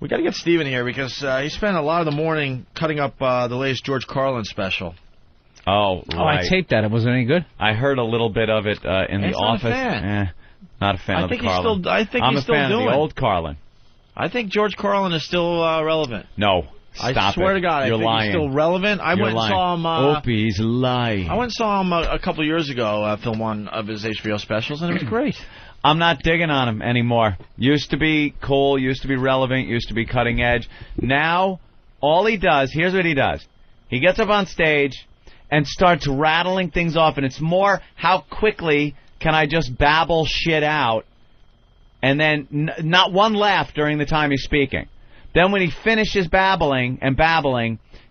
We got to get Steven here because he spent a lot of the morning cutting up the latest George Carlin special. Oh, right. Oh, I taped that. It wasn't any good? I heard a little bit of it in the office. Not a fan of the Carlin. I'm a fan of the old Carlin. I think George Carlin is still relevant. No. Stop I swear it. to God, You're I think lying. he's still relevant. I went and saw him. Opie's lying. I went and saw him a couple of years ago, film one of his HBO specials, and it was great. I'm not digging on him anymore. Used to be cool, used to be relevant, used to be cutting edge. Now, all he does, here's what he does. He gets up on stage and starts rattling things off, and it's more how quickly can I just babble shit out, and then not one laugh during the time he's speaking. Then when he finishes babbling,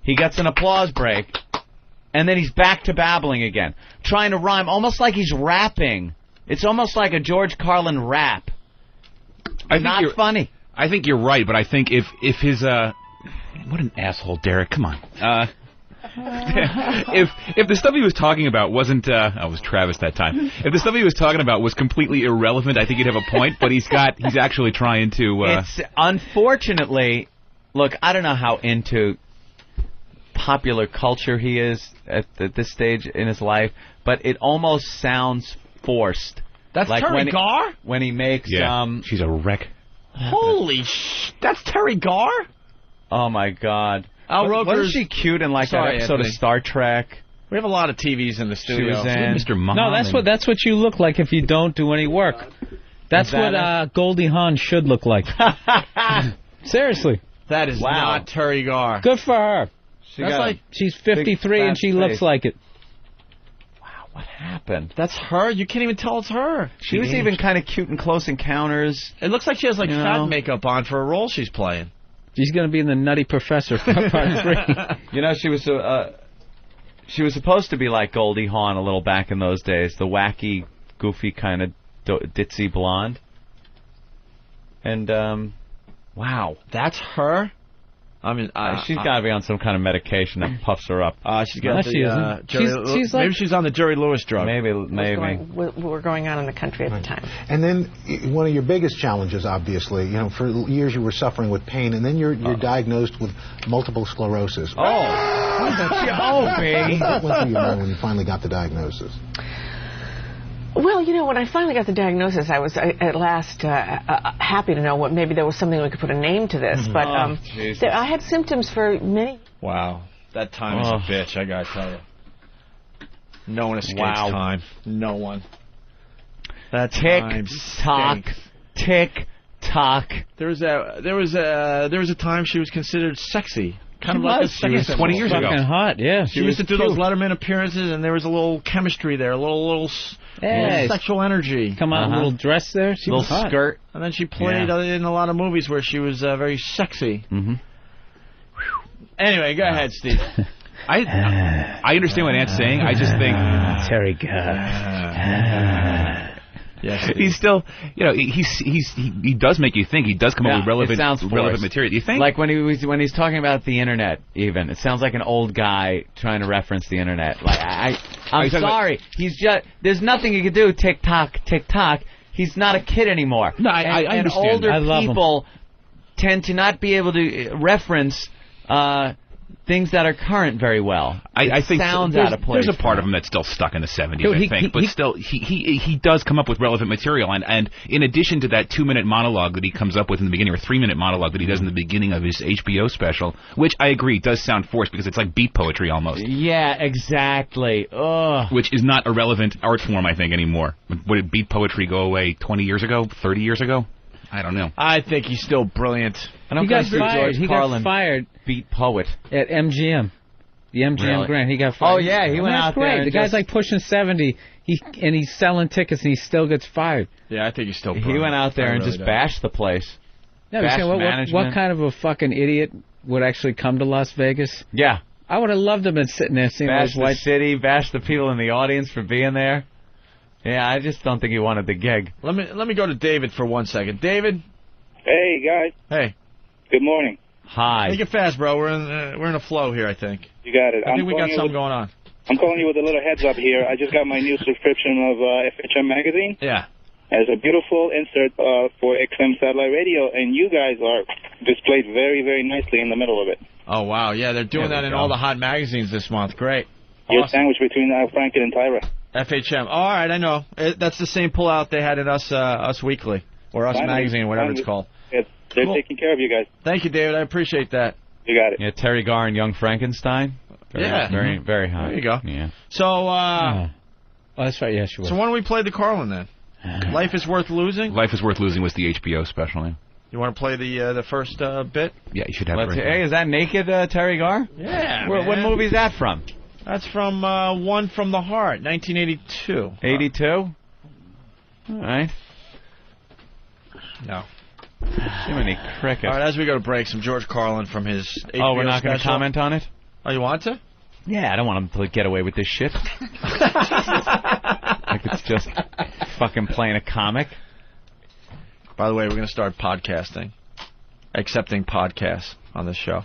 he gets an applause break, and then he's back to babbling again, trying to rhyme, almost like he's rapping. It's almost like a George Carlin rap. Not funny. I think you're right, but I think if his what an asshole, Derek. Come on. If the stuff he was talking about wasn't I was Travis that time. If the stuff he was talking about was completely irrelevant, I think he'd have a point. But he's actually trying to. It's unfortunately, look, I don't know how into popular culture he is at this stage in his life, but it almost sounds forced. That's like Terry Garr? When he makes... she's a wreck. Holy that's Terry Garr? Oh, my God. Al Roker's... Wasn't she cute in that episode of Star Trek? We have a lot of TVs in the studio. She was in... Mr. Mom. No, that's what you look like if you don't do any work. That's what Goldie Hawn should look like. Seriously. That is not Terry Garr. Good for her. She's 53 and she looks like it. What happened? That's her? You can't even tell it's her. She was even kind of cute in Close Encounters. It looks like she has fat makeup on for a role she's playing. She's going to be in the Nutty Professor part 3. You know, she was supposed to be like Goldie Hawn a little back in those days, the wacky, goofy kind of ditzy blonde. And wow, that's her. I mean, she's got to be on some kind of medication that puffs her up. She's got maybe she's on the Jerry Lewis drug. Maybe. What were going on in the country at the time. And then one of your biggest challenges, obviously, for years you were suffering with pain, and then you're diagnosed with multiple sclerosis. Oh, Opie! What went through your mind when you finally got the diagnosis? Well, when I finally got the diagnosis, I was at last happy to know maybe there was something we could put a name to this. But I had symptoms for many. Wow, that time is a bitch. I gotta tell you, no one escapes time. No one. That tick tock. There was a time she was considered sexy. Kind of like she was 20 years ago. Fucking hot, yeah. She used to do those Letterman appearances, and there was a little chemistry there, a little sexual energy. Come on, a little dress there. She was hot. Skirt. And then she played in a lot of movies where she was very sexy. Mm-hmm. Anyway, go ahead, Steve. I understand what Ant's saying. I just think Terry Garr. Yes, he's still, he does make you think. He does come up with relevant material. Do you think? Like when he's talking about the internet, even it sounds like an old guy trying to reference the internet. Like I'm sorry, he's just there's nothing he can do. Tick tock, tick tock. He's not a kid anymore. No, I understand. And older people tend to not be able to reference things that are current very well. I think sounds out of place. There's a part of him that's still stuck in the 70s, I think. But still, he does come up with relevant material. And in addition to that 2-minute monologue that he comes up with in the beginning, or 3-minute monologue that he does in the beginning of his HBO special, which I agree does sound forced because it's like beat poetry almost. Yeah, exactly. Ugh. Which is not a relevant art form, I think, anymore. Would beat poetry go away 20 years ago, 30 years ago? I don't know. I think he's still brilliant. He got fired. Beat poet at MGM. The MGM Grand. He got fired. Oh, yeah. He went out there. The guy's like pushing 70. He's selling tickets and he still gets fired. Yeah, I think he's still brilliant. He went out there and just bashed the place. No, what kind of a fucking idiot would actually come to Las Vegas? Yeah. I would have loved to have been sitting there seeing those white... city, bash the people in the audience for being there. Yeah, I just don't think he wanted the gig. Let me go to David for 1 second. David? Hey, guys. Hey. Good morning. Hi. Make it fast, bro. We're in a flow here, I think. You got it. I think we got something going on. I'm calling you with a little heads up here. I just got my new subscription of FHM magazine. Yeah. as a beautiful insert for XM satellite radio, and you guys are displayed very, very nicely in the middle of it. Oh, wow. Yeah, they're doing that in all the hot magazines this month. Great. You're sandwiched between Franken and Tyra. FHM. All right, I know. That's the same pullout they had in Us Weekly, or Us Magazine, whatever it's called. They're taking care of you guys. Thank you, David. I appreciate that. You got it. Yeah, Terry Garr and Young Frankenstein. Very, very hot. There you go. Yeah. So, oh, that's right. Yes, you were. So why don't we play the Carlin then? Life is Worth Losing? Life is Worth Losing was the HBO special name. You want to play the first bit? Yeah, you should have it right Hey, is that naked Terry Garr? Yeah, What movie is that from? That's from One from the Heart, 1982. 82? All right. No. Too many crickets. All right, as we go to break, some George Carlin from his HBO we're not going to comment on it? Oh, you want to? Yeah, I don't want him to get away with this shit. Like it's just fucking playing a comic. By the way, we're going to start podcasting. Accepting podcasts on this show.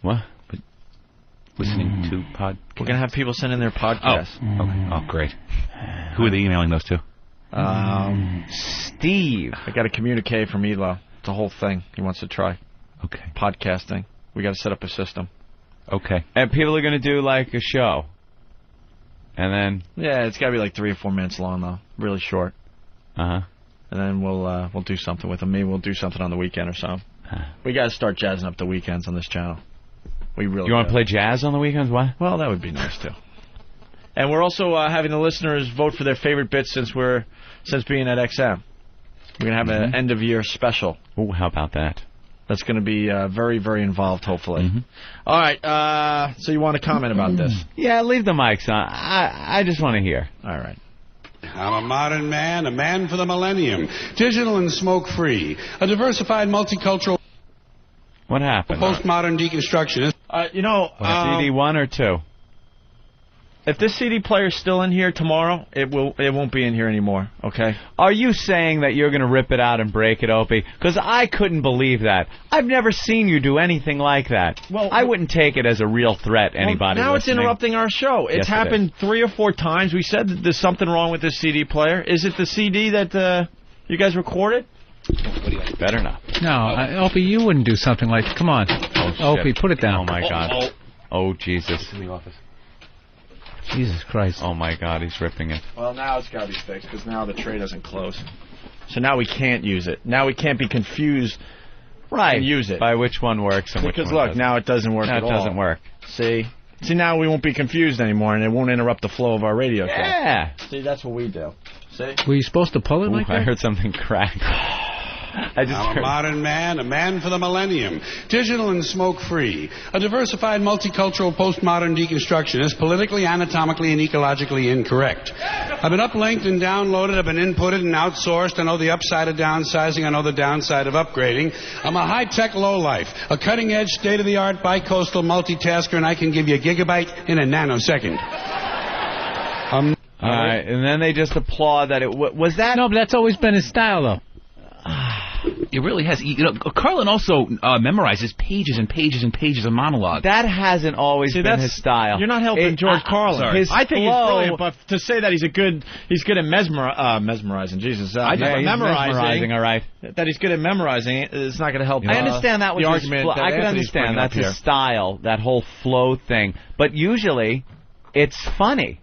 What? Listening to podcasts. We're going to have people send in their podcasts. Okay. Oh, great. Who are they emailing those to? Steve. I got a communique from Elo. It's a whole thing he wants to try. Okay. Podcasting. We got to set up a system. Okay. And people are going to do like a show. And then... Yeah, it's got to be like 3 or 4 minutes long, though. Really short. Uh-huh. And then we'll do something with them. Maybe we'll do something on the weekend or something. We got to start jazzing up the weekends on this channel. We really. You want to play jazz on the weekends? What? Well, that would be nice too. And we're also having the listeners vote for their favorite bits since being at XM. We're gonna have an end of year special. Oh, how about that? That's going to be very, very involved, hopefully. All right. So you want to comment about this? Yeah, leave the mics on. I just want to hear. All right. I'm a modern man, a man for the millennium, digital and smoke-free, a diversified multicultural... What happened? Postmodern deconstructionist. CD 1 or 2? If this CD player's still in here tomorrow, it won't be in here anymore, okay? Are you saying that you're going to rip it out and break it, Opie? Because I couldn't believe that. I've never seen you do anything like that. Well, I wouldn't take it as a real threat, anybody now listening. It's interrupting our show. It's happened 3 or 4 times. We said that there's something wrong with this CD player. Is it the CD that you guys recorded? Better not. No, Opie, you wouldn't do something like... Come on. Oh, Opie, put it down. Oh, my God. Oh, Jesus. In the office. Jesus Christ. Oh, my God, he's ripping it. Well, now it's got to be fixed, because now the tray doesn't close. So now we can't use it. Now we can't be confused and use it. By which one works and which one doesn't. Because, look, now it doesn't work at all. Now it doesn't work. See, now we won't be confused anymore, and it won't interrupt the flow of our radio. Yeah. See, that's what we do. See? Were you supposed to pull it like that? I heard something crack. I'm a modern man, a man for the millennium, digital and smoke-free, a diversified multicultural postmodern deconstructionist, politically, anatomically, and ecologically incorrect. I've been uplinked and downloaded, I've been inputted and outsourced. I know the upside of downsizing, I know the downside of upgrading. I'm a high-tech lowlife, a cutting-edge, state-of-the-art, bicoastal multitasker, and I can give you a gigabyte in a nanosecond. All right, and then they just applaud that it was that. No, but that's always been his style, though. It really has. Carlin also memorizes pages and pages and pages of monologue. That hasn't always been his style. You're not helping George Carlin. I think he's brilliant, but to say that he's good at mesmerizing. Jesus, memorizing. All right. That he's good at memorizing is not going to help. I understand that was the argument. I can understand that's his style, that whole flow thing. But usually, it's funny.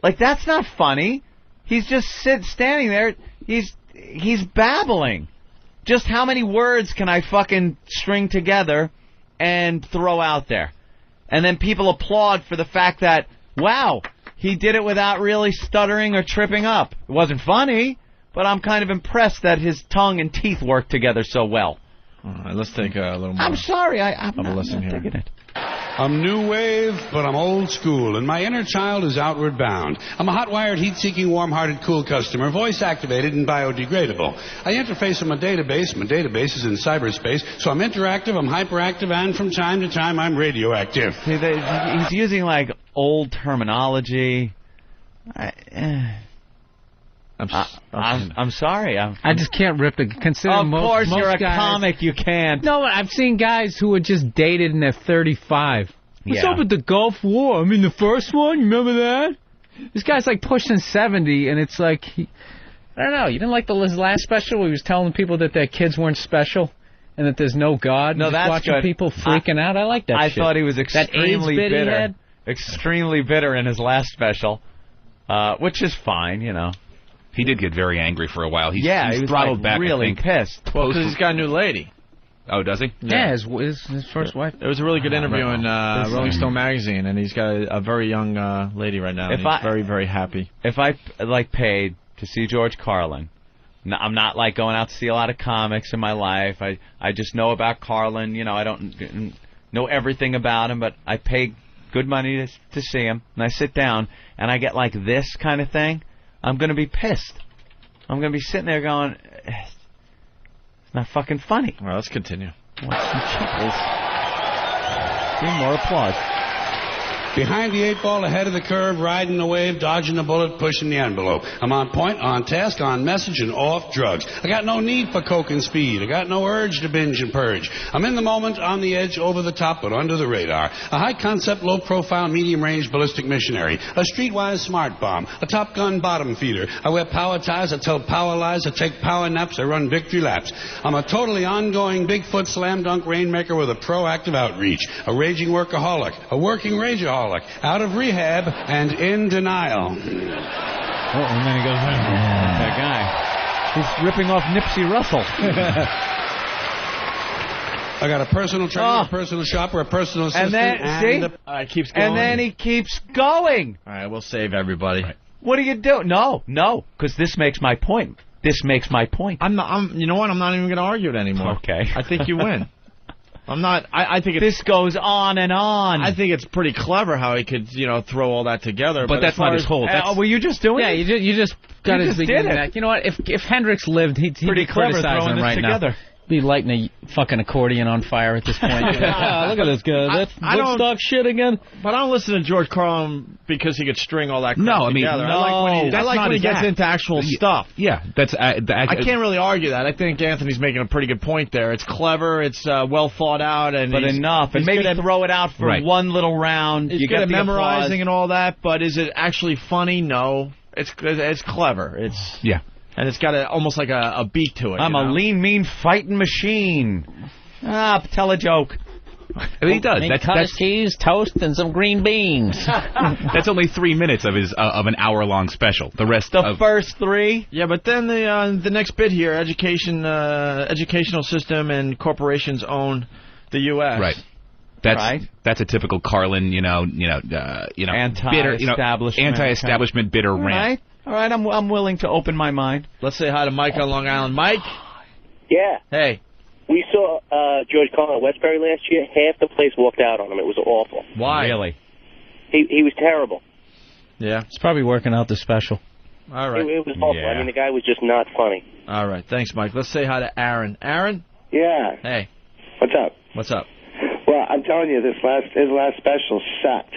Like that's not funny. He's just standing there. He's babbling. Just how many words can I fucking string together and throw out there? And then people applaud for the fact that, wow, he did it without really stuttering or tripping up. It wasn't funny, but I'm kind of impressed that his tongue and teeth work together so well. All right, let's take a little more. I'm sorry, I'm not taking it. I'm new wave, but I'm old school, and my inner child is outward bound. I'm a hot-wired, heat-seeking, warm-hearted, cool customer, voice-activated and biodegradable. I interface with my database. My database is in cyberspace, so I'm interactive, I'm hyperactive, and from time to time, I'm radioactive. See, he's using, like, old terminology. I'm sorry. I just can't rip the... Of course, you're a comic. You can't. No, I've seen guys who are just dated and they're 35. What's up with the Gulf War? I mean, the first one? Remember that? This guy's like pushing 70, and it's like... I don't know. You didn't like his last special where he was telling people that their kids weren't special and that there's no God? No, just that's watching good. people freaking out. I like that shit. I thought he was extremely that AIDS bit bitter. He had? Extremely bitter in his last special, which is fine, you know. He did get very angry for a while. He's was throttled back, really pissed. Well, because he's got a new lady. Oh, does he? Yeah, his first wife. It was a really good interview in Rolling Stone magazine, and he's got a very young lady right now. He's very, very happy. If I paid to see George Carlin, I'm not like going out to see a lot of comics in my life. I just know about Carlin. You know, I don't know everything about him, but I pay good money to see him, and I sit down and I get like this kind of thing. I'm going to be pissed. I'm going to be sitting there going, it's not fucking funny. All right, let's continue. Watch some chuckles. Give more applause. Behind the 8 ball, ahead of the curve, riding the wave, dodging the bullet, pushing the envelope. I'm on point, on task, on message, and off drugs. I got no need for coke and speed. I got no urge to binge and purge. I'm in the moment, on the edge, over the top, but under the radar. A high-concept, low-profile, medium-range ballistic missionary. A streetwise smart bomb. A Top Gun bottom feeder. I wear power ties. I tell power lies. I take power naps. I run victory laps. I'm a totally ongoing Bigfoot slam-dunk rainmaker with a proactive outreach. A raging workaholic. A working rageaholic. Out of rehab and in denial. And then he goes, that guy. He's ripping off Nipsey Russell. I got a personal trainer, a personal shopper, a personal assistant, it keeps going. And then he keeps going. All right, we'll save everybody. Right. What do you do? No, because this makes my point. This makes my point. You know what? I'm not even going to argue it anymore. Okay. I think you win. I'm not. I think this goes on and on. I think it's pretty clever how he could, throw all that together. But that's not his whole. Were you just doing it? Yeah, you just got his beginning back. You know what? If Hendrix lived, he'd be criticizing him right now. Be lighting a fucking accordion on fire at this point. Look at this guy. That's Woodstock shit again. But I don't listen to George Carlin because he could string all that crap together. No, I like when he gets into actual stuff. Yeah, that's. I can't really argue that. I think Anthony's making a pretty good point there. It's clever. It's well thought out, but enough. And maybe throw it out for one little round. He's good at memorizing and all that. But is it actually funny? No. It's clever. And it's got almost like a beat to it. I'm a lean, mean fighting machine. Tell a joke. I mean, he does. That's cheese, toast, and some green beans. That's only 3 minutes of his of an hour-long special. The rest, first 3. Yeah, but then the next bit here: educational system and corporations own the U.S. Right. That's a typical Carlin, anti-establishment, bitter rant. All right, I'm willing to open my mind. Let's say hi to Mike on Long Island. Mike? Yeah. Hey. We saw George Carlin at Westbury last year. Half the place walked out on him. It was awful. Why? Really? He was terrible. Yeah. It's probably working out the special. All right. It was awful. Yeah. I mean, the guy was just not funny. All right. Thanks, Mike. Let's say hi to Aaron. Aaron? Yeah. Hey. What's up? What's up? Well, I'm telling you, his last special sucked.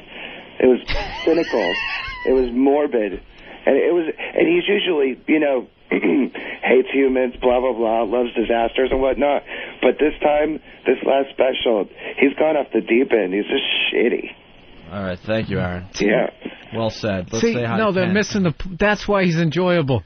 It was cynical. It was morbid. And he's usually, hates humans, blah, blah, blah, loves disasters and whatnot. But this time, this last special, he's gone off the deep end. He's just shitty. All right. Thank you, Aaron. Yeah. Well said. Let's say hi to they're Ken. missing that's why he's enjoyable.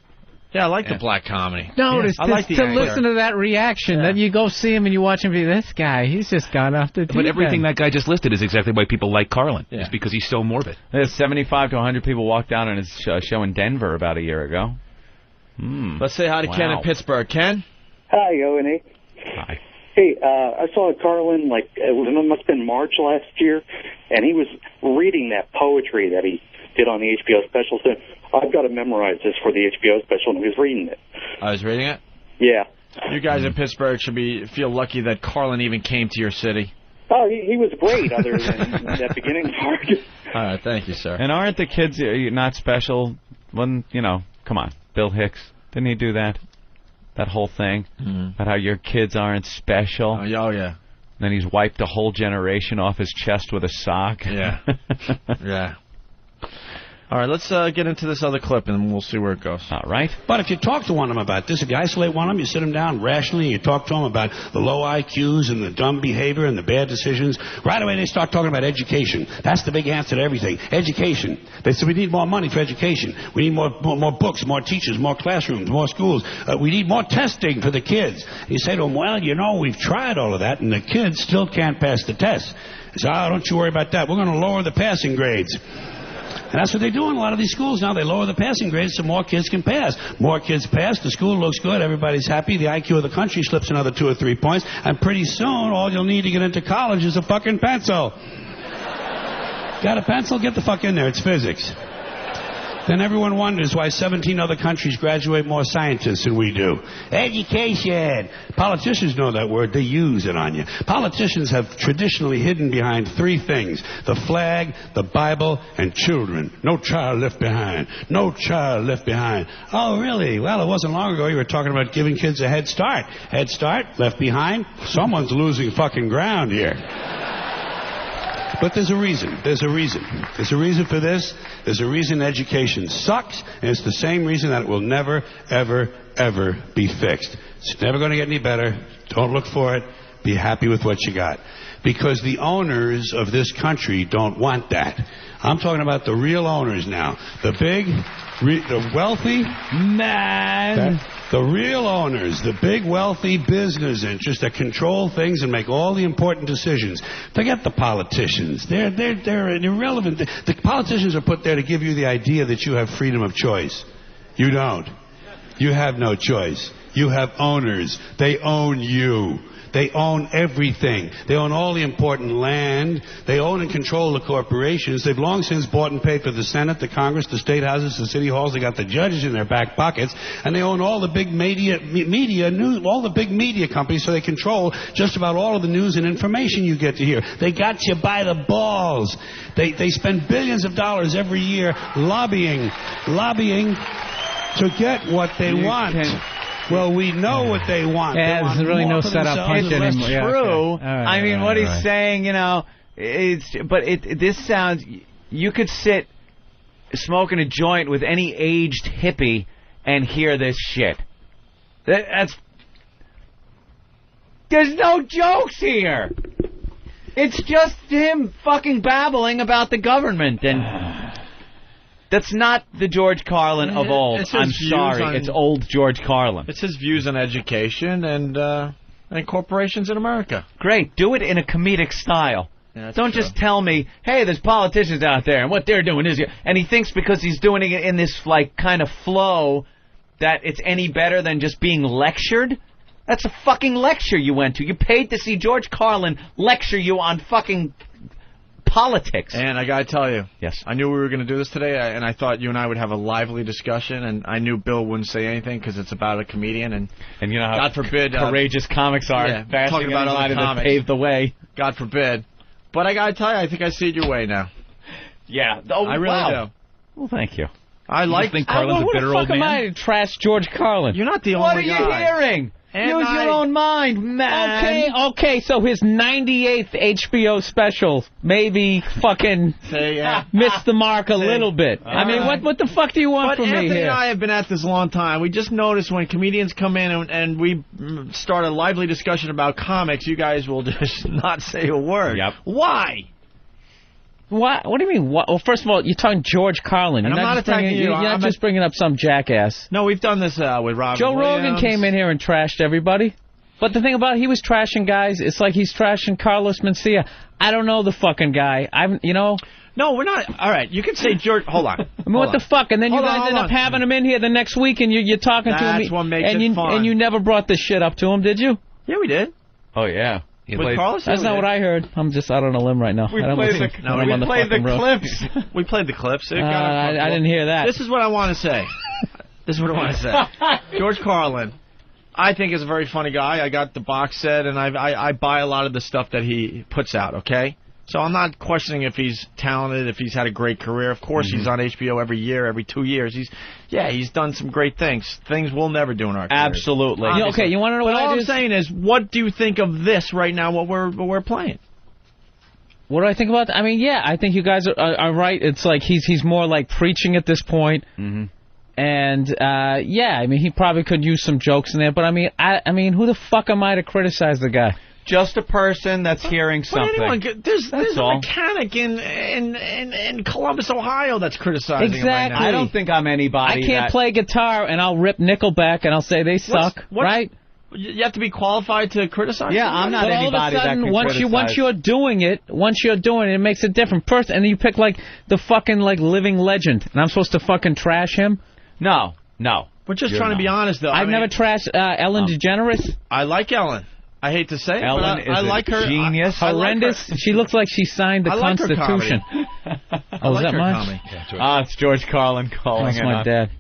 Yeah, I like the black comedy. No, I like to listen to that reaction. Then you go see him and you watch him be this guy. He's just gone off the deep But everything end. that guy just listed is exactly why people like Carlin. Yeah. It's because he's so morbid. There's 75 to 100 people walked down on his show in Denver about a year ago. Let's say hi to Ken in Pittsburgh. Ken? Hi, Owen. Hi. Hey, I saw Carlin, it must have been March last year, and he was reading that poetry that he did on the HBO special. So I've got to memorize this for the HBO special, and he was reading it. I was reading it? Yeah. You guys in Pittsburgh should feel lucky that Carlin even came to your city. Oh, he was great, other than that beginning part. All right, thank you, sir. And aren't the kids not special? When come on, Bill Hicks, didn't he do that? That whole thing about how your kids aren't special. Oh yeah. Then he's wiped a whole generation off his chest with a sock. Yeah. Yeah. All right, let's get into this other clip, and we'll see where it goes. All right. But if you talk to one of them about this, if you isolate one of them, you sit them down rationally, and you talk to them about the low IQs and the dumb behavior and the bad decisions, right away they start talking about education. That's the big answer to everything. Education. They say we need more money for education. We need more books, more teachers, more classrooms, more schools. We need more testing for the kids. And you say to them, well, you know, we've tried all of that, and the kids still can't pass the test. They say, oh, don't you worry about that. We're going to lower the passing grades. And that's what they do in a lot of these schools now. They lower the passing grades so more kids can pass. More kids pass, the school looks good, everybody's happy, the IQ of the country slips another 2 or 3 points, and pretty soon all you'll need to get into college is a fucking pencil. Got a pencil? Get the fuck in there. It's physics. Then everyone wonders why 17 other countries graduate more scientists than we do. Education. Politicians know that word. They use it on you. Politicians have traditionally hidden behind 3 things: the flag, the Bible, and children. No child left behind. No child left behind. Oh, really? Well, it wasn't long ago you were talking about giving kids a head start. Head start? Left behind? Someone's losing fucking ground here. But there's a reason. There's a reason. There's a reason for this. There's a reason education sucks, and it's the same reason that it will never, ever, ever be fixed. It's never going to get any better. Don't look for it. Be happy with what you got. Because the owners of this country don't want that. I'm talking about the real owners now. The big, the wealthy man. The real owners, the big wealthy business interests that control things and make all the important decisions. Forget the politicians. They're irrelevant. The politicians are put there to give you the idea that you have freedom of choice. You don't. You have no choice. You have owners. They own you. They own everything. They own all the important land. They own and control the corporations. They've long since bought and paid for the Senate, the Congress, the state houses, the city halls. They got the judges in their back pockets, and they own all the big media news, all the big media companies. So they control just about all of the news and information you get to hear. They got you by the balls. They spend billions of dollars every year lobbying to get what they want. Well, we know what they want. Yeah, there's really no setup punch anymore. It's true. Okay. I mean, what he's saying, you know, this sounds. You could sit smoking a joint with any aged hippie and hear this shit. There's no jokes here. It's just him fucking babbling about the government, and that's not the George Carlin of old. I'm sorry, it's old George Carlin. It's his views on education and corporations in America. Great, do it in a comedic style. Yeah, don't just tell me, hey, there's politicians out there, and what they're doing is... And he thinks because he's doing it in this, like, kind of flow that it's any better than just being lectured. That's a fucking lecture you went to. You paid to see George Carlin lecture you on fucking politics. And I gotta tell you, yes, I knew we were going to do this today, and I thought you and I would have a lively discussion, and I knew Bill wouldn't say anything because it's about a comedian, and you know how God forbid courageous comics are, talking about other comics that paved the way. God forbid. But I gotta tell you, I think I see it your way now. Yeah, I really do. Well, thank you. I think Carlin's a bitter old man. What the fuck am I to trash George Carlin? You're not the only guy. What are you hearing? Use your own mind, man. Okay, so his 98th HBO special maybe fucking missed the mark a little bit. I mean, what the fuck do you want from me here? Anthony and I have been at this a long time. We just noticed when comedians come in and we start a lively discussion about comics, you guys will just not say a word. Yep. Why? What do you mean? Well, first of all, you're talking George Carlin. And I'm not attacking you. You're not just bringing up some jackass. No, we've done this with Robin Joe Williams. Rogan came in here and trashed everybody. But the thing about it, he was trashing guys. It's like he's trashing Carlos Mencia. I don't know the fucking guy. No, we're not. All right, you can say George. Hold on. I mean, what the fuck? And then you guys end up having him in here the next week, and you're talking to him. That's what makes it fun. And you never brought this shit up to him, did you? Yeah, we did. Oh, yeah. With Carlos? That's not what I heard. I'm just out on a limb right now. We played the clips. We played the clips. I didn't hear that. This is what I want to say. George Carlin, I think, is a very funny guy. I got the box set, and I buy a lot of the stuff that he puts out, okay? So I'm not questioning if he's talented, if he's had a great career. Of course, he's on HBO every year, every 2 years. He's done some great things. Things we'll never do in our careers. Absolutely. Okay, you want to know what all I'm saying is, what do you think of this right now, what we're playing? What do I think about that? I mean, yeah, I think you guys are right. It's like he's more like preaching at this point. Mm-hmm. And, yeah, I mean, he probably could use some jokes in there. But, I mean, who the fuck am I to criticize the guy? Just a person that's hearing something. There's a mechanic in Columbus, Ohio that's criticizing him right now. I don't think I'm anybody. I can't play guitar, and I'll rip Nickelback, and I'll say they suck, right? You have to be qualified to criticize. Yeah, I'm not anybody that can criticize. Once you're doing it, it makes a different person. And you pick like the fucking like living legend, and I'm supposed to fucking trash him? No. We're just trying to be honest, though. I've never trashed Ellen DeGeneres. I like Ellen. I hate to say it, Ellen but I like her. Genius. Horrendous. She looks like she signed the Constitution. Oh, is that mine? It's George Carlin calling. That's my dad.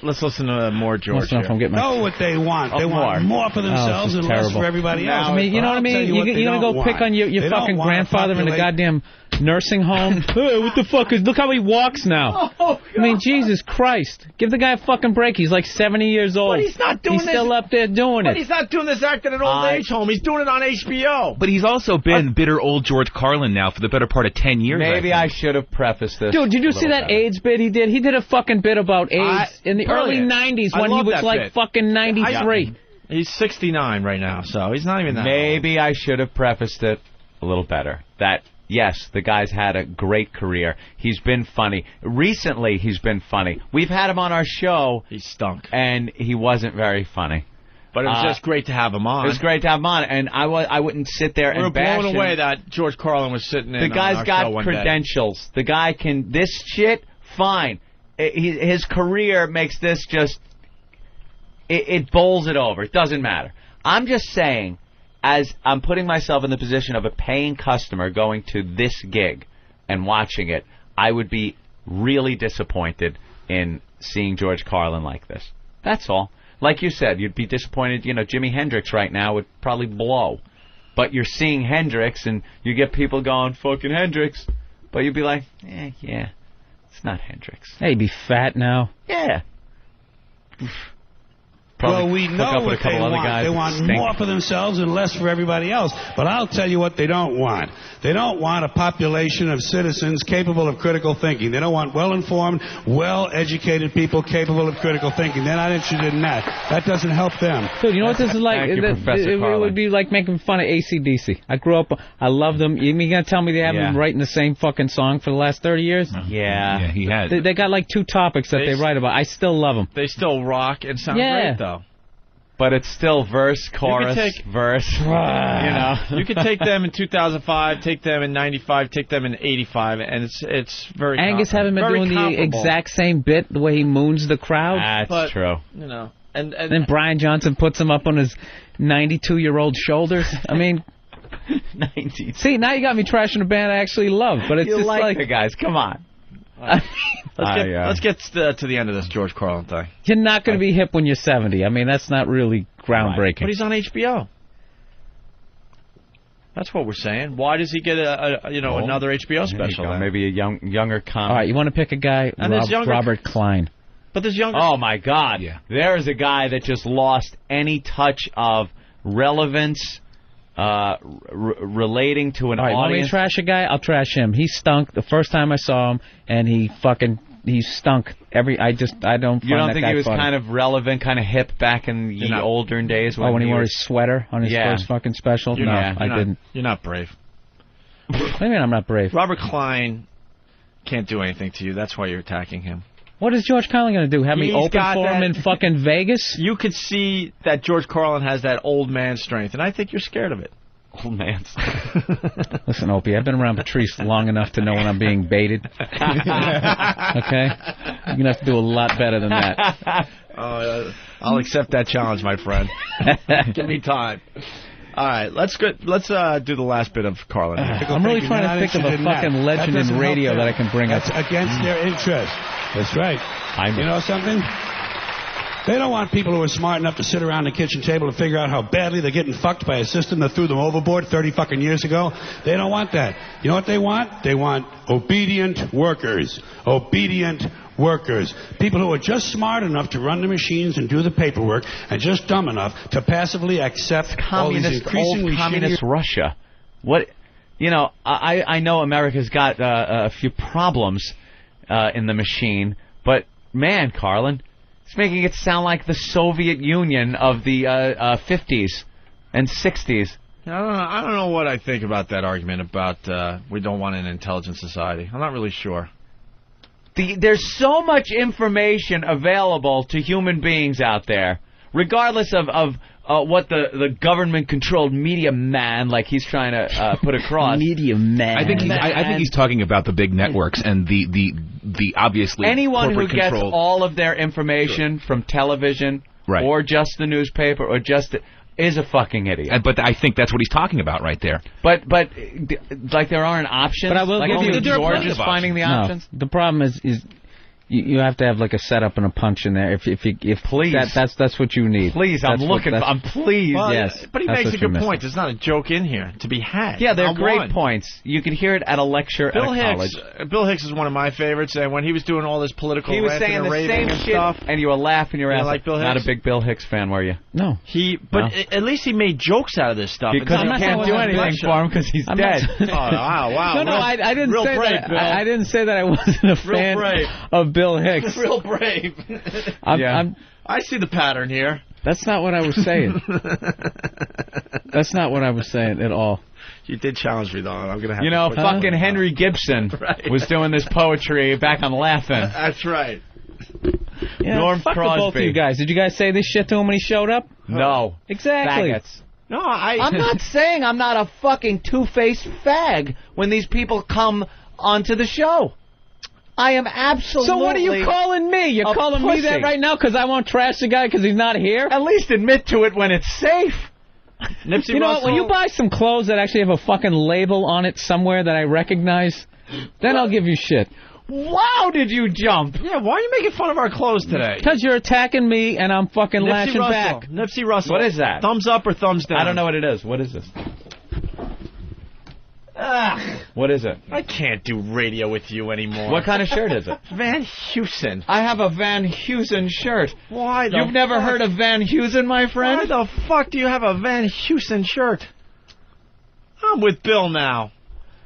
Let's listen to more George. Know what they want. They want more for themselves and less for everybody else. I mean, you know what I mean? You're going to go pick on your fucking grandfather in a goddamn nursing home. Hey, what the fuck is... Look how he walks now. I mean, Jesus Christ. Give the guy a fucking break. He's like 70 years old. But he's not doing this. He's still up there doing it. But he's not doing this act at an old age home. He's doing it on HBO. But he's also been bitter old George Carlin now for the better part of 10 years. Maybe I should have prefaced this. Dude, did you see that AIDS bit he did? He did a fucking bit about AIDS in the early 90s when he was like fucking 93. He's 69 right now, so he's not even that Maybe old. I should have prefaced it a little better. That, yes, the guy's had a great career. He's been funny. Recently, he's been funny. We've had him on our show. He stunk. And he wasn't very funny. But it was just great to have him on. It was great to have him on, and I wouldn't sit there and bash him. We were blown away that George Carlin was sitting in the guy's got credentials. The guy can... This shit, fine. His career makes this just... It bowls it over. It doesn't matter. I'm just saying, as I'm putting myself in the position of a paying customer going to this gig and watching it, I would be really disappointed in seeing George Carlin like this. That's all. Like you said, you'd be disappointed. You know, Jimi Hendrix right now would probably blow. But you're seeing Hendrix, and you get people going, fucking Hendrix. But you'd be like, yeah, it's not Hendrix. Hey, he'd be fat now. Yeah. Well, we know what they want. They want more for themselves and less for everybody else. But I'll tell you what they don't want. They don't want a population of citizens capable of critical thinking. They don't want well-informed, well-educated people capable of critical thinking. They're not interested in that. That doesn't help them. Dude, you know what this is like? It would be like making fun of AC/DC. I grew up, I loved them. You going to tell me they haven't been writing the same fucking song for the last 30 years? Yeah, he has. They got like 2 topics that they write about. I still love them. They still rock and sound great, though. But it's still verse, chorus, verse. You know, you could take them in 2005, take them in 95, take them in 85, and it's very. Angus haven't been doing the exact same bit the way he moons the crowd. That's true. You know, and then Brian Johnson puts him up on his 92-year-old shoulders. I mean, 90. See, now you got me trashing a band I actually love, but it's just like the guys. Come on. Let's get to the end of this George Carlin thing. You're not going to be hip when you're 70. I mean, that's not really groundbreaking. Right. But he's on HBO. That's what we're saying. Why does he get another HBO special? Maybe a younger comic. All right, you want to pick a guy? Robert Klein. But there's younger. Oh my God! Yeah. There is a guy that just lost any touch of relevance. Relating to an audience. Want me to trash a guy? I'll trash him. He stunk the first time I saw him, and he stunk. I don't. You don't think he was funny. kind of relevant, kind of hip back in the older days? When he wore his sweater on his first fucking special? I didn't. You're not brave. What do you mean I'm not brave? Robert Klein can't do anything to you. That's why you're attacking him. What is George Carlin going to do? Have me open for him in fucking Vegas? You could see that George Carlin has that old man strength, and I think you're scared of it. Old man strength. Listen, Opie, I've been around Patrice long enough to know when I'm being baited. Okay? You're going to have to do a lot better than that. I'll accept that challenge, my friend. Give me time. All right, let's do the last bit of Carlin. I'm really trying to think of a fucking legend in radio that I can bring up. That's against their interest. That's right. You know something? They don't want people who are smart enough to sit around the kitchen table to figure out how badly they're getting fucked by a system that threw them overboard 30 fucking years ago. They don't want that. You know what they want? They want obedient workers. Obedient workers. People who are just smart enough to run the machines and do the paperwork and just dumb enough to passively accept all these increasingly communist Russia. What, you know, I know America's got a few problems in the machine, but man, Carlin, it's making it sound like the Soviet Union of the 50s and 60s. I don't know what I think about that argument about we don't want an intelligent society. I'm not really sure. There's so much information available to human beings out there, regardless of what the government-controlled media man, like he's trying to put across. Media man. I think he's talking about the big networks and the obviously anyone who gets all of their information from television or just the newspaper or just is a fucking idiot. But I think that's what he's talking about right there. But like there aren't options. But I will give you George is finding the options. The problem is you have to have like a setup and a punch in there. If please, that's what you need. Please, I'm pleased. Well, yes, but he makes a good point. There's not a joke in here to be had. Yeah, they're great points. You can hear it at a lecture at a college. Bill Hicks is one of my favorites, and when he was doing all this political he was saying the same shit, and you were laughing your ass. Like Bill Hicks? Not a big Bill Hicks fan, were you? No. At least he made jokes out of this stuff. Because he can't do anything for him because he's dead. Wow. No, I didn't say that. I didn't say that I wasn't a fan of Bill Hicks. Real brave. I see the pattern here. That's not what I was saying. That's not what I was saying at all. You did challenge me, though. I'm gonna have fucking Henry Gibson was doing this poetry back on Laughing. That's right. Yeah, Norm fuck Crosby. Both of you guys. Did you guys say this shit to him when he showed up? No. Exactly. Faggots. No, I'm not saying I'm not a fucking two-faced fag when these people come onto the show. I am absolutely. So what are you calling me? You're calling me that right now because I won't trash the guy because he's not here? At least admit to it when it's safe. You know what? When you buy some clothes that actually have a fucking label on it somewhere that I recognize, then I'll give you shit. Wow, did you jump? Yeah, why are you making fun of our clothes today? Because you're attacking me and I'm fucking lashing back. Nipsey Russell. What is that? Thumbs up or thumbs down? I don't know what it is. What is this? What is it? I can't do radio with you anymore. What kind of shirt is it? Van Heusen. I have a Van Heusen shirt. Why the You've never heard of Van Heusen, my friend? Why the fuck do you have a Van Heusen shirt? I'm with Bill now.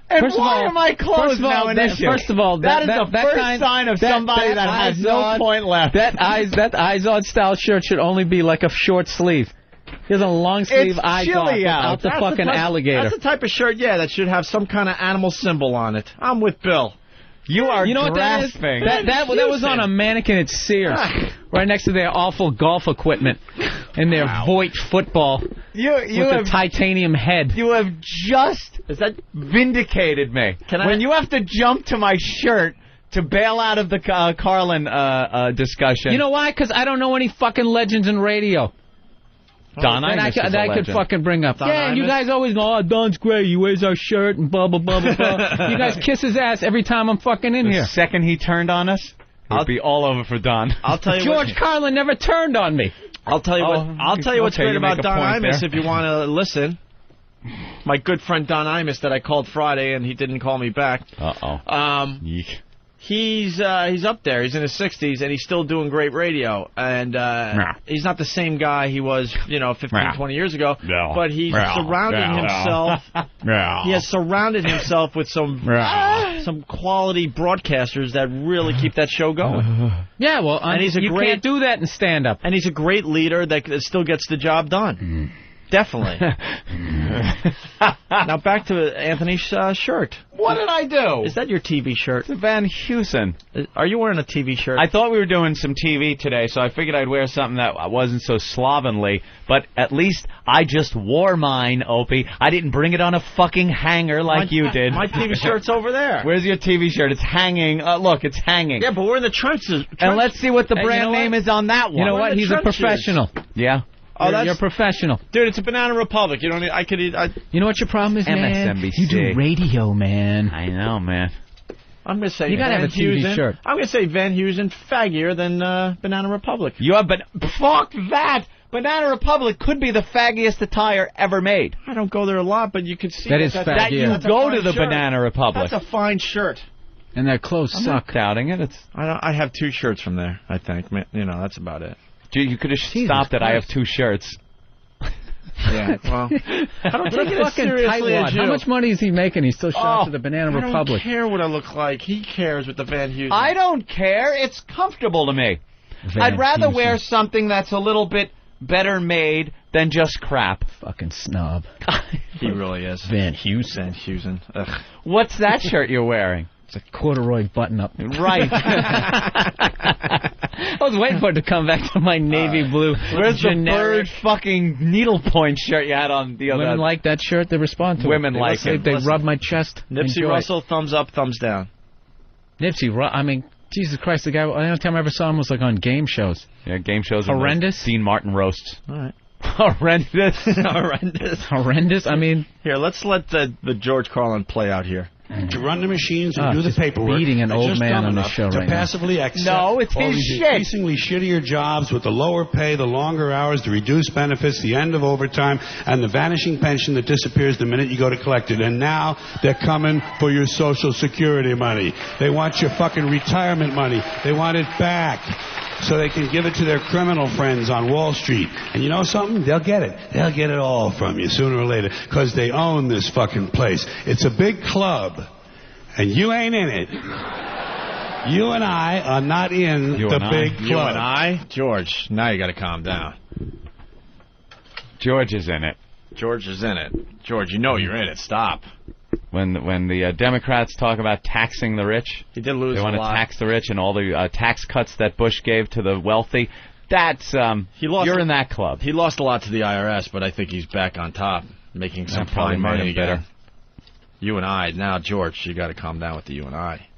And why are my clothes now an issue? First of all, that is the first sign of somebody that has no point left. That eyes on style shirt should only be like a short sleeve. He has a long sleeve eyes on without the fucking alligator. That's the type of shirt, that should have some kind of animal symbol on it. I'm with Bill. You know grasping. What that is? That was on a mannequin at Sears, right next to their awful golf equipment and their Voight football with the titanium head. You have just vindicated me. When you have to jump to my shirt to bail out of the Carlin discussion. You know why? Because I don't know any fucking legends in radio. Don Imus that I could fucking bring up. Don you guys always know, Don's great, he wears our shirt and blah, blah, blah, blah, blah. You guys kiss his ass every time I'm fucking in here. The second he turned on us, it'd be all over for Don. I'll tell you George Carlin never turned on me. I'll tell you what's great about Don Imus if you want to listen. My good friend Don Imus that I called Friday and he didn't call me back. Yeek. He's up there. He's in his 60s, and he's still doing great radio. And he's not the same guy he was, 15, 20 years ago. No. But he's surrounded himself. He has surrounded himself with some quality broadcasters that really keep that show going. Yeah, well, and you can't do that in stand-up. And he's a great leader that still gets the job done. Definitely. Now back to Anthony's shirt. What did I do? Is that your TV shirt? It's a Van Heusen. Are you wearing a TV shirt? I thought we were doing some TV today, so I figured I'd wear something that wasn't so slovenly. But at least I just wore mine, Opie. I didn't bring it on a fucking hanger like you did. My TV shirt's over there. Where's your TV shirt? It's hanging. Look, it's hanging. Yeah, but we're in the trenches. And let's see what the brand name is on that one. You know what? He's a professional. Yeah. You're a professional. Dude, it's a Banana Republic. You don't need, You know what your problem is, man? MSNBC. You do radio, man. I know, man. I'm going to say you gotta have a TV shirt. I'm going to say Van Heusen faggier than Banana Republic. Fuck that! Banana Republic could be the faggiest attire ever made. I don't go there a lot, but you could see that is faggy. That you go to the Banana Republic. That's a fine shirt. And their clothes suck. I'm not doubting it. I have 2 shirts from there, I think. That's about it. You could have stopped it. I have 2 shirts. Yeah, well, I don't take it as seriously as you. How much money is he making? He still shops at the Banana Republic. I don't care what I look like. He cares with the Van Heusen. I don't care. It's comfortable to me. I'd rather wear something that's a little bit better made than just crap. Fucking snob. He really is. Van Heusen. Van Heusen. Ugh. What's that shirt you're wearing? It's a corduroy button-up. Right. I was waiting for it to come back to my navy blue. Where's the Burr fucking needlepoint shirt you had on the other? Women like that shirt. They respond to it. Women like it. They rub my chest. Nipsey Russell, thumbs up, thumbs down. Nipsey, I mean, Jesus Christ, the guy. The only time I ever saw him was like on game shows. Yeah, game shows. Horrendous. Dean Martin roasts. All right. Horrendous. Horrendous. I mean, here, let's let the George Carlin play out here. To run the machines and do the paperwork. Beating an old man on this show right now. Passively accept no, it's all his these shit. Increasingly shittier jobs with the lower pay, the longer hours, the reduced benefits, the end of overtime, and the vanishing pension that disappears the minute you go to collect it. And now they're coming for your Social Security money. They want your fucking retirement money. They want it back, so they can give it to their criminal friends on Wall Street. And you know something? They'll get it. They'll get it all from you sooner or later, because they own this fucking place. It's a big club, and you ain't in it. You and I are not in the big club. You and I? George, now you got to calm down. George is in it. George is in it. George, you know you're in it. Stop. When the Democrats talk about taxing the rich, he did lose. They want to tax the rich and all the tax cuts that Bush gave to the wealthy. That's you're in that club. He lost a lot to the IRS, but I think he's back on top, making some fine money again. You and I now, George, you got to calm down with the you and I.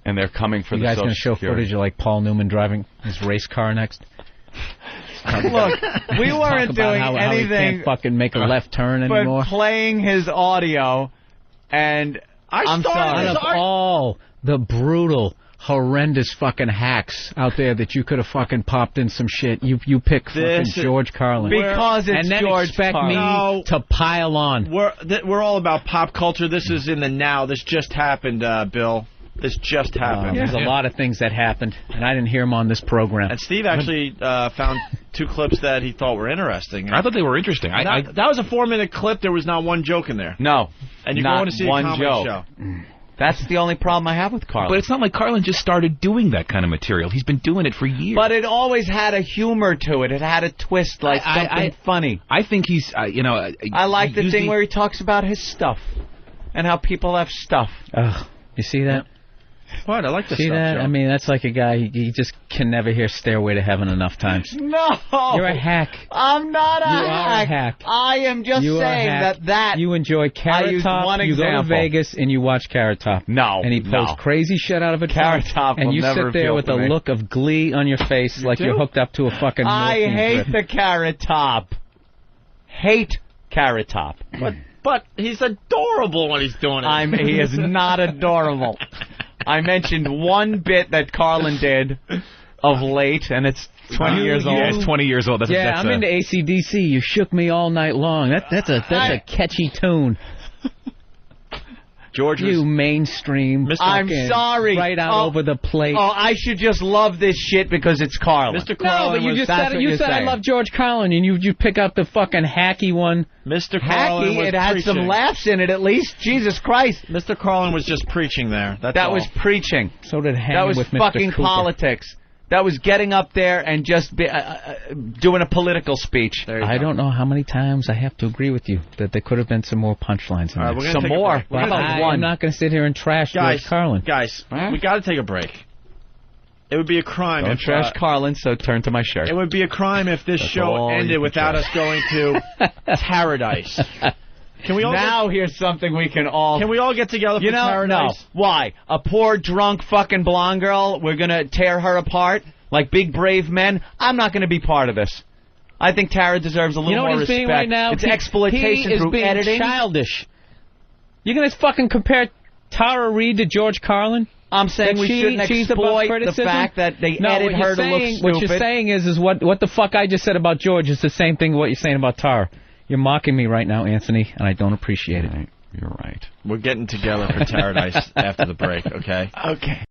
And they're coming for you the guys Social going to show Security. footage of like Paul Newman driving his race car next? Look, we weren't doing how anything. He can't fucking make a left turn anymore. But playing his audio, and I'm sorry. Out of all the brutal, horrendous fucking hacks out there that you could have fucking popped in some shit, you pick fucking George Carlin. Because it's and then George expect Carlin. me to pile on. We're all about pop culture. This is in the now. This just happened, Bill. This just happened. There's a lot of things that happened, and I didn't hear them on this program. And Steve actually found 2 clips that he thought were interesting. I thought they were interesting. That was a 4-minute clip. There was not one joke in there. No. And you're not going to see one a comedy joke. show. That's the only problem I have with Carlin. But it's not like Carlin just started doing that kind of material. He's been doing it for years. But it always had a humor to it. It had a twist, like something funny. I think he's, I like the thing where he talks about his stuff and how people have stuff. You see that? What? I like this See stuff, that? Joe. I mean, that's like a guy, he just can never hear Stairway to Heaven enough times. No! You're a hack. I'm not a hack. You are a hack. I am just saying that you enjoy Carrot Top, you go to Vegas, and you watch Carrot Top. No. And he pulls crazy shit out of it. Carrot Top and will you never sit there appeal with to a me. look of glee on your face like you're hooked up to a fucking I morphine hate drip. the Carrot Top. Hate Carrot Top. But he's adorable when he's doing it. He is not adorable. I mentioned one bit that Carlin did of late, and it's 20 years old. Yeah, it's 20 years old. I'm into AC/DC. You shook me all night long. That's a catchy tune. George, you mainstream. I'm sorry. Right out over the plate. Oh, I should just love this shit because it's Carlin. Mr. Carlin, no, but you just said you said I love George Carlin, and you pick up the fucking hacky one. Mr. Carlin was it had preaching. some laughs in it at least. Jesus Christ. Mr. Carlin was just preaching there. That was preaching. So did Hang That was with Mr. fucking Cooper. politics. That was getting up there and just doing a political speech. I don't know how many times I have to agree with you that there could have been some more punchlines in there. Some more. How about one? I'm not going to sit here and trash George Carlin. Guys, we got to take a break. It would be a crime Don't if trash Carlin, so turn to my shirt. It would be a crime if this show ended without us going to Paradise. Can we all here's something we can all... Can we all get together for Paradise? No. Why? A poor, drunk, fucking blonde girl, we're going to tear her apart like big, brave men? I'm not going to be part of this. I think Tara deserves a little more respect. Being right now? It's exploitation through editing. He is being childish. You're going to fucking compare Tara Reid to George Carlin? I'm saying we shouldn't exploit the fact that they edit her to look stupid. What you're saying is what the fuck I just said about George is the same thing what you're saying about Tara. You're mocking me right now, Anthony, and I don't appreciate it. You're right. We're getting together for Paradise after the break, okay? Okay.